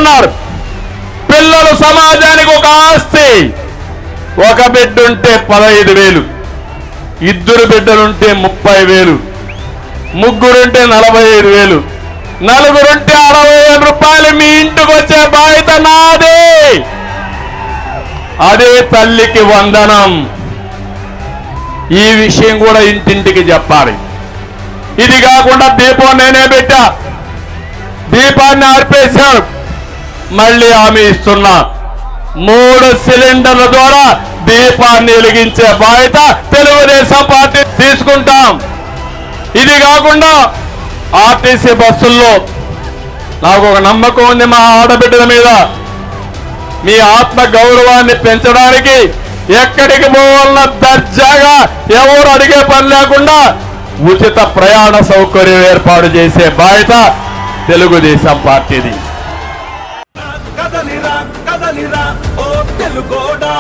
ఉన్నారు. పిల్లలు సమాజానికి ఒక ఆస్తి. ఒక బిడ్డ ఉంటే 15,000, 2 బిడ్డలుంటే 30,000, 3 ఉంటే 45,000, 4 ఉంటే 60,000 రూపాయలు మీ ఇంటికి వచ్చే బాధ్యత నాదే. అదే తల్లికి వందనం. ఈ విషయం కూడా ఇంటింటికి చెప్పాలి. ఇది కాకుండా దీపం నేనే పెట్టా, దీపాన్ని ఆర్పేశాడు. మళ్ళీ హామీ ఇస్తున్నా, 3 సిలిండర్ల ద్వారా దీపాన్ని వెలిగించే బాధ్యత తెలుగుదేశం పార్టీ తీసుకుంటాం. ఇది కాకుండా ఆర్టీసీ బస్సుల్లో నాకు ఒక నమ్మకం ఉంది మా ఆడబిడ్డల మీద. మీ ఆత్మ గౌరవాన్ని పెంచడానికి ఎక్కడికి పోవాలన్నా దర్జాగా ఎవరు అడిగే పని లేకుండా ఉచిత ప్రయాణ సౌకర్యం ఏర్పాటు చేసే బాధ్యత తెలుగుదేశం పార్టీది. కదలిరా కదలిరా ఓ తెలుగోడా.